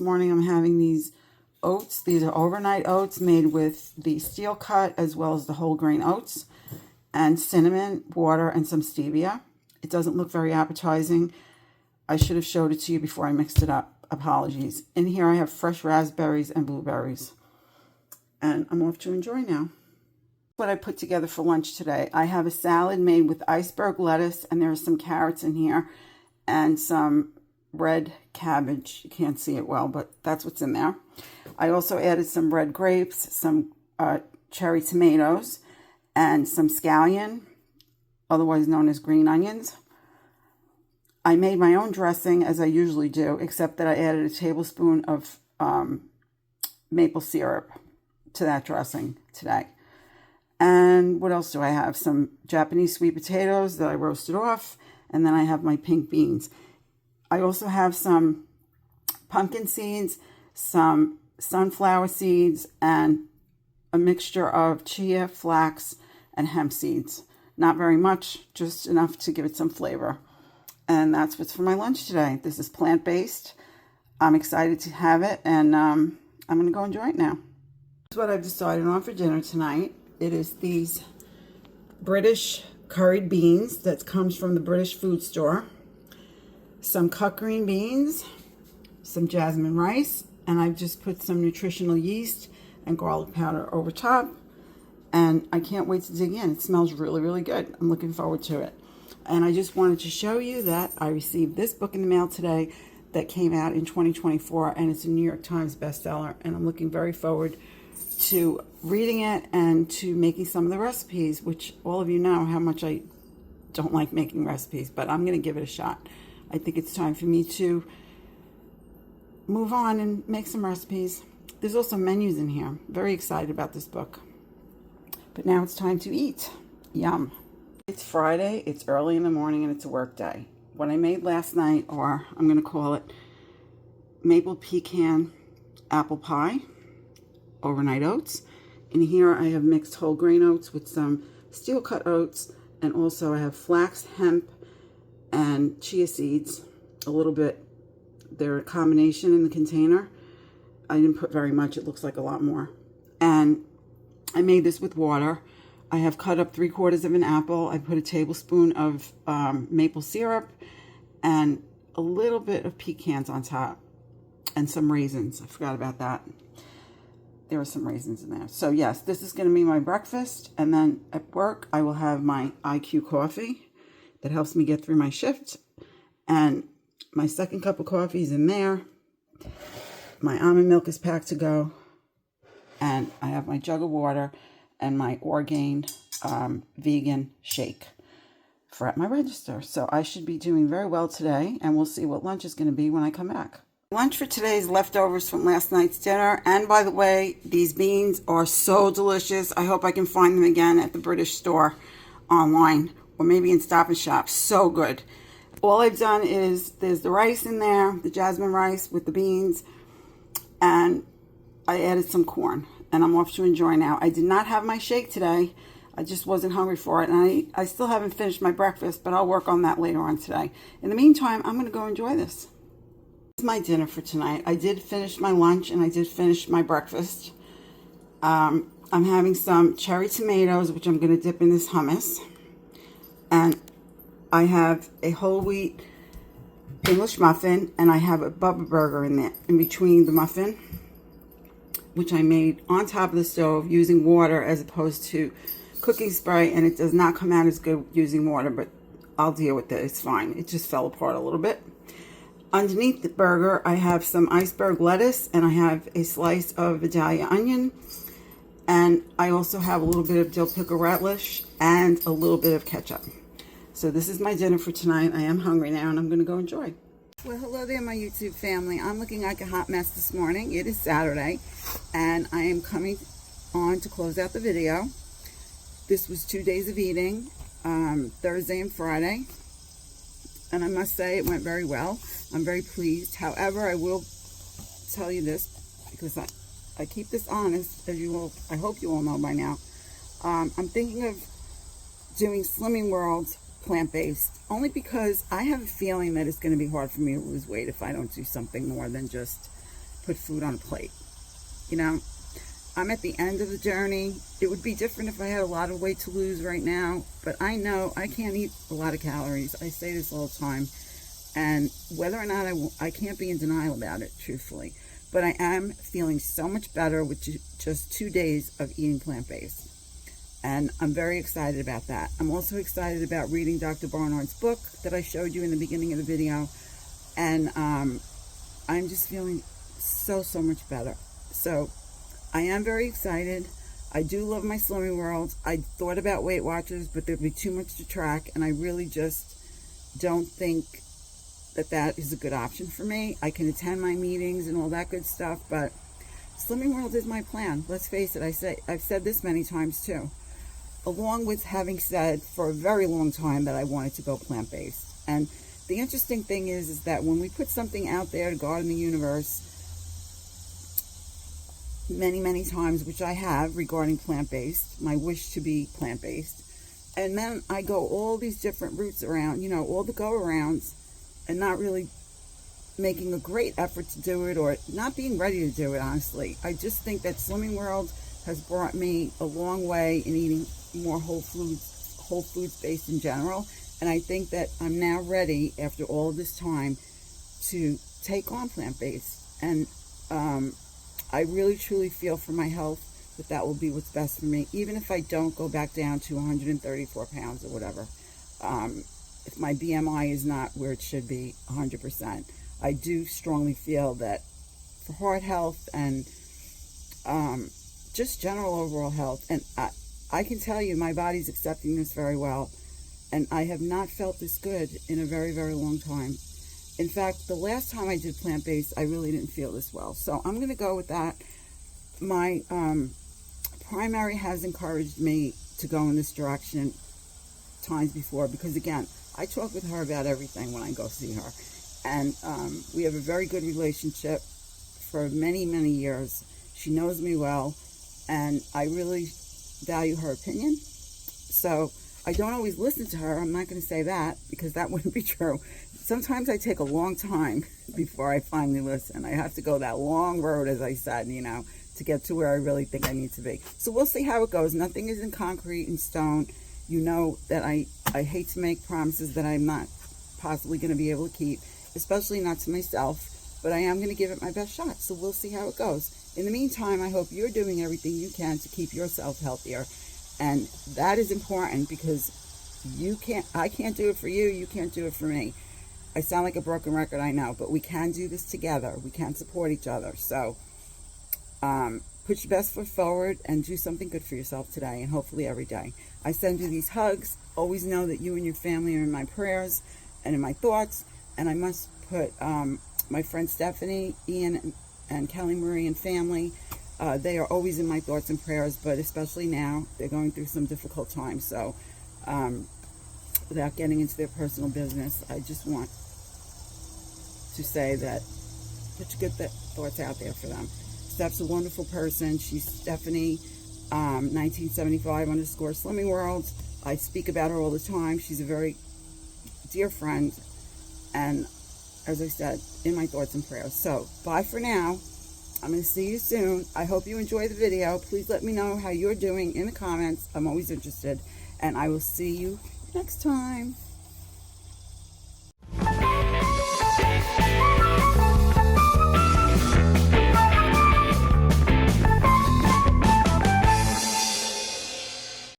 morning I'm having these oats. These are overnight oats made with the steel cut as well as the whole grain oats, and cinnamon, water, and some stevia. It doesn't look very appetizing. I should have showed it to you before I mixed it up. Apologies. In here I have fresh raspberries and blueberries. And I'm off to enjoy now. What I put together for lunch today. I have a salad made with iceberg lettuce, and there are some carrots in here and some red cabbage. You can't see it well, but that's what's in there. I also added some red grapes, some cherry tomatoes, and some scallion, otherwise known as green onions. I made my own dressing, as I usually do, except that I added a tablespoon of maple syrup to that dressing today. And what else do I have? Some Japanese sweet potatoes that I roasted off, and then I have my pink beans. I also have some pumpkin seeds, some sunflower seeds, and a mixture of chia, flax, and hemp seeds. Not very much, just enough to give it some flavor. And that's what's for my lunch today. This is plant-based. I'm excited to have it, and I'm going to go enjoy it now. This is what I've decided on for dinner tonight. It is these British curried beans that comes from the British food store, some cut green beans, some jasmine rice, and I've just put some nutritional yeast and garlic powder over top. And I can't wait to dig in. It smells really, really good. I'm looking forward to it. And I just wanted to show you that I received this book in the mail today that came out in 2024, and it's a New York Times bestseller. And I'm looking very forward to reading it and to making some of the recipes, which all of you know how much I don't like making recipes, but I'm going to give it a shot. I think it's time for me to move on and make some recipes. There's also menus in here. Very excited about this book. But now it's time to eat. Yum. It's Friday, it's early in the morning, and it's a work day. What I made last night, or I'm going to call it maple pecan apple pie, overnight oats. In here I have mixed whole grain oats with some steel cut oats, and also I have flax, hemp, and chia seeds. A little bit, they're a combination in the container. I didn't put very much, it looks like a lot more. And I made this with water. I have cut up 3/4 of an apple. I put a tablespoon of maple syrup and a little bit of pecans on top and some raisins. I forgot about that. There were some raisins in there. So yes, this is going to be my breakfast. And then at work, I will have my IQ coffee that helps me get through my shift. And my second cup of coffee is in there. My almond milk is packed to go. And I have my jug of water and my Orgain vegan shake for at my register. So I should be doing very well today, and we'll see what lunch is going to be when I come back. Lunch for today is leftovers from last night's dinner. And by the way, these beans are so delicious. I hope I can find them again at the British store online, or maybe in Stop and Shop. So good. All I've done is, there's the rice in there, the jasmine rice with the beans, and I added some corn, and I'm off to enjoy now. I did not have my shake today. I just wasn't hungry for it, and I still haven't finished my breakfast, but I'll work on that later on today. In the meantime, I'm going to go enjoy this. This is my dinner for tonight. I did finish my lunch, and I did finish my breakfast. I'm having some cherry tomatoes, which I'm going to dip in this hummus, and I have a whole wheat English muffin, and I have a Bubba burger in there, in between the muffin, which I made on top of the stove using water as opposed to cooking spray, and it does not come out as good using water, but I'll deal with it. It's fine. It just fell apart a little bit. Underneath the burger, I have some iceberg lettuce, and I have a slice of Vidalia onion, and I also have a little bit of dill pickle relish and a little bit of ketchup. So this is my dinner for tonight. I am hungry now, and I'm going to go enjoy. Well, hello there, my YouTube family. I'm looking like a hot mess this morning. It is Saturday, and I am coming on to close out the video. This was 2 days of eating, Thursday and Friday, and I must say it went very well. I'm very pleased. However, I will tell you this, because I keep this honest, as you will, I hope you all know by now. I'm thinking of doing Slimming World's plant-based, only because I have a feeling that it's going to be hard for me to lose weight if I don't do something more than just put food on a plate. You know, I'm at the end of the journey. It would be different if I had a lot of weight to lose right now, but I know I can't eat a lot of calories. I say this all the time, and whether or not I can't be in denial about it, truthfully. But I am feeling so much better with just 2 days of eating plant-based. And I'm very excited about that. I'm also excited about reading Dr. Barnard's book that I showed you in the beginning of the video. And I'm just feeling so much better. So I am very excited. I do love my Slimming World. I thought about Weight Watchers, but there'd be too much to track. And I really just don't think that is a good option for me. I can attend my meetings and all that good stuff, but Slimming World is my plan. Let's face it, I've said this many times too. Along with having said for a very long time that I wanted to go plant-based. And the interesting thing is that when we put something out there to go out in the universe, many times, which I have regarding plant-based, my wish to be plant-based, and then I go all these different routes around, you know, all the go-arounds, and not really making a great effort to do it, or not being ready to do it, honestly. I just think that Slimming World has brought me a long way in eating more whole foods based in general. And I think that I'm now ready, after all of this time, to take on plant-based. And I really truly feel for my health that will be what's best for me, even if I don't go back down to 134 pounds or whatever. If my BMI is not where it should be 100%, I do strongly feel that for heart health and just general overall health, and I can tell you my body's accepting this very well, and I have not felt this good in a very long time. In fact, the last time I did plant-based, I really didn't feel this well. So I'm going to go with that. My primary has encouraged me to go in this direction times before, because again, I talk with her about everything when I go see her. And we have a very good relationship for many years. She knows me well, and I really value her opinion. So I don't always listen to her. I'm not going to say that, because that wouldn't be true. Sometimes I take a long time before I finally listen. I have to go that long road, as I said, you know, to get to where I really think I need to be. So we'll see how it goes. Nothing is in concrete and stone. You know that I hate to make promises that I'm not possibly going to be able to keep, especially not to myself, but I am going to give it my best shot. So we'll see how it goes. In the meantime, I hope you're doing everything you can to keep yourself healthier. And that is important, because I can't do it for you, you can't do it for me. I sound like a broken record, I know, but we can do this together. We can support each other. So put your best foot forward and do something good for yourself today, and hopefully every day. I send you these hugs. Always know that you and your family are in my prayers and in my thoughts. And I must put my friend Stephanie, Ian, and Kelly Marie and family. They are always in my thoughts and prayers, but especially now, they're going through some difficult times. So without getting into their personal business, I just want to say that put your good thoughts out there for them. Steph's a wonderful person. She's Stephanie, 1975 _ Slimming World. I speak about her all the time. She's a very dear friend, and as I said, in my thoughts and prayers. So bye for now. I'm going to see you soon. I hope you enjoy the video. Please let me know how you're doing in the comments. I'm always interested, and I will see you next time.